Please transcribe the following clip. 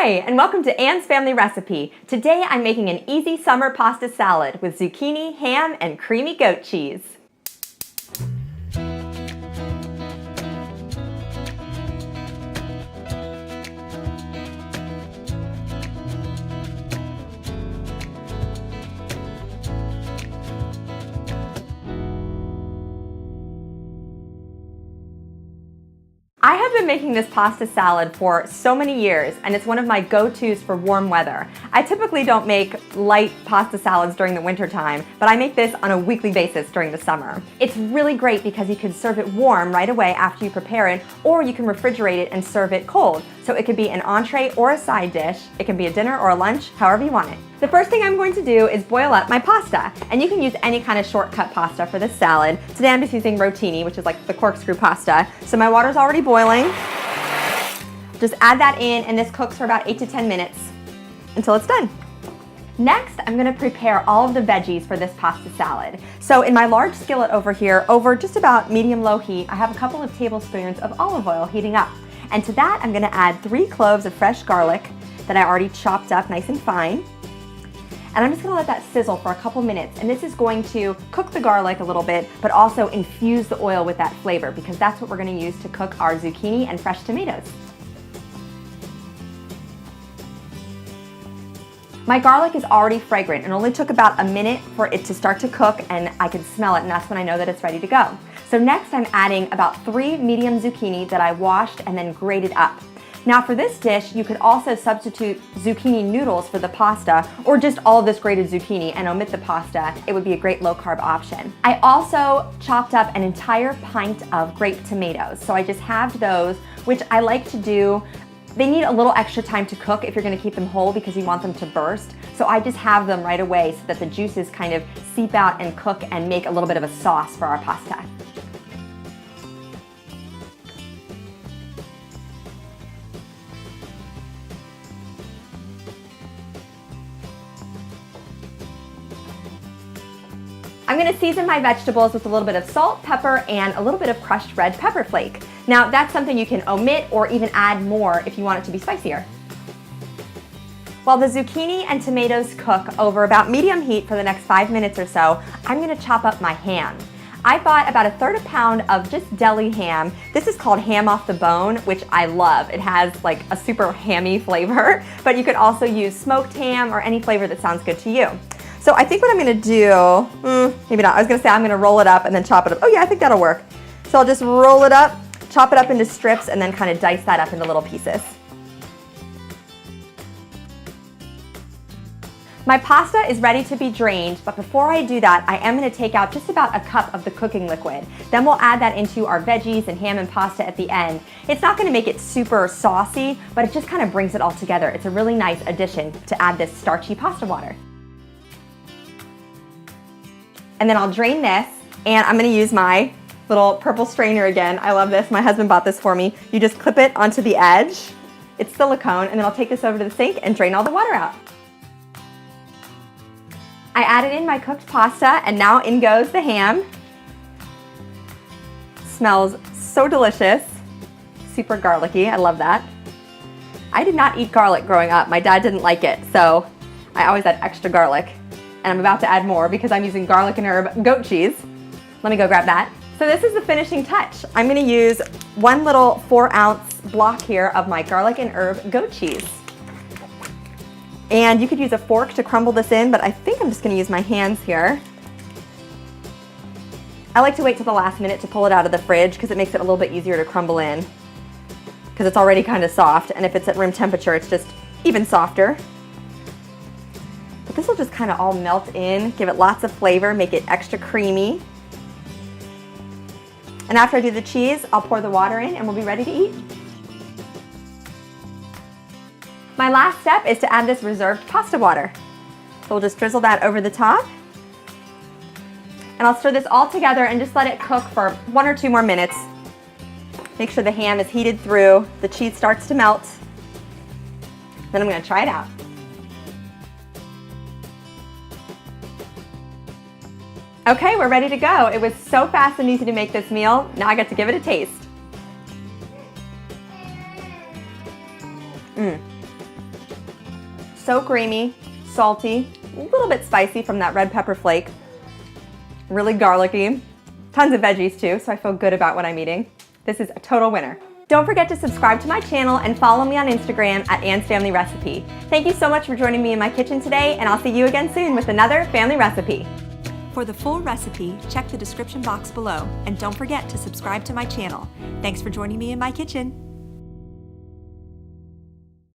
Hi, and welcome to Anne's Family Recipe. Today I'm making an easy summer pasta salad with zucchini, ham, and creamy goat cheese. I have been making this pasta salad for so many years, and it's one of my go-tos for warm weather. I typically don't make light pasta salads during the winter time, but I make this on a weekly basis during the summer. It's really great because you can serve it warm right away after you prepare it, or you can refrigerate it and serve it cold. So it could be an entree or a side dish. It can be a dinner or a lunch, however you want it. The first thing I'm going to do is boil up my pasta, and you can use any kind of shortcut pasta for this salad. Today I'm just using rotini, which is like the corkscrew pasta. So my water's already boiling. Just add that in, and this cooks for about 8 to 10 minutes until it's done. Next, I'm gonna prepare all of the veggies for this pasta salad. So in my large skillet over here, over just about medium-low heat, I have a couple of tablespoons of olive oil heating up. And to that, I'm gonna add 3 cloves of fresh garlic that I already chopped up nice and fine. And I'm just gonna let that sizzle for a couple minutes. And this is going to cook the garlic a little bit, but also infuse the oil with that flavor, because that's what we're gonna use to cook our zucchini and fresh tomatoes. My garlic is already fragrant and only took about a minute for it to start to cook, and I can smell it, and that's when I know that it's ready to go. So next I'm adding about 3 medium zucchini that I washed and then grated up. Now for this dish, you could also substitute zucchini noodles for the pasta, or just all of this grated zucchini and omit the pasta. It would be a great low-carb option. I also chopped up an entire pint of grape tomatoes. So I just halved those, which I like to do. They need a little extra time to cook if you're gonna keep them whole, because you want them to burst. So I just have them right away so that the juices kind of seep out and cook and make a little bit of a sauce for our pasta. I'm gonna season my vegetables with a little bit of salt, pepper, and a little bit of crushed red pepper flake. Now that's something you can omit or even add more if you want it to be spicier. While the zucchini and tomatoes cook over about medium heat for the next 5 minutes or so, I'm gonna chop up my ham. I bought about 1/3 pound of just deli ham. This is called ham off the bone, which I love. It has like a super hammy flavor, but you could also use smoked ham or any flavor that sounds good to you. So I think what I'm gonna do, maybe not, I was gonna say I'm gonna roll it up and then chop it up. Oh yeah, I think that'll work. So I'll just roll it up, chop it up into strips, and then kind of dice that up into little pieces. My pasta is ready to be drained, but before I do that, I am gonna take out just about a cup of the cooking liquid. Then we'll add that into our veggies and ham and pasta at the end. It's not gonna make it super saucy, but it just kind of brings it all together. It's a really nice addition to add this starchy pasta water. And then I'll drain this, and I'm gonna use my little purple strainer again. I love this, my husband bought this for me. You just clip it onto the edge. It's silicone, and then I'll take this over to the sink and drain all the water out. I added in my cooked pasta, and now in goes the ham. Smells so delicious. Super garlicky, I love that. I did not eat garlic growing up. My dad didn't like it, so I always add extra garlic. And I'm about to add more because I'm using garlic and herb goat cheese. Let me go grab that. So this is the finishing touch. I'm gonna use 1 little 4-ounce block here of my garlic and herb goat cheese. And you could use a fork to crumble this in, but I think I'm just gonna use my hands here. I like to wait till the last minute to pull it out of the fridge because it makes it a little bit easier to crumble in, because it's already kind of soft, and if it's at room temperature, it's just even softer. But this will just kind of all melt in, give it lots of flavor, make it extra creamy. And after I do the cheese, I'll pour the water in and we'll be ready to eat. My last step is to add this reserved pasta water. So we'll just drizzle that over the top. And I'll stir this all together and just let it cook for 1 or 2 more minutes. Make sure the ham is heated through, the cheese starts to melt. Then I'm gonna try it out. Okay, we're ready to go. It was so fast and easy to make this meal. Now I get to give it a taste. so creamy, salty, a little bit spicy from that red pepper flake, really garlicky, tons of veggies too, so I feel good about what I'm eating. This is a total winner. Don't forget to subscribe to my channel and follow me on Instagram at Anne's Family Recipe. Thank you so much for joining me in my kitchen today, and I'll see you again soon with another family recipe. For the full recipe, check the description box below, and don't forget to subscribe to my channel. Thanks for joining me in my kitchen.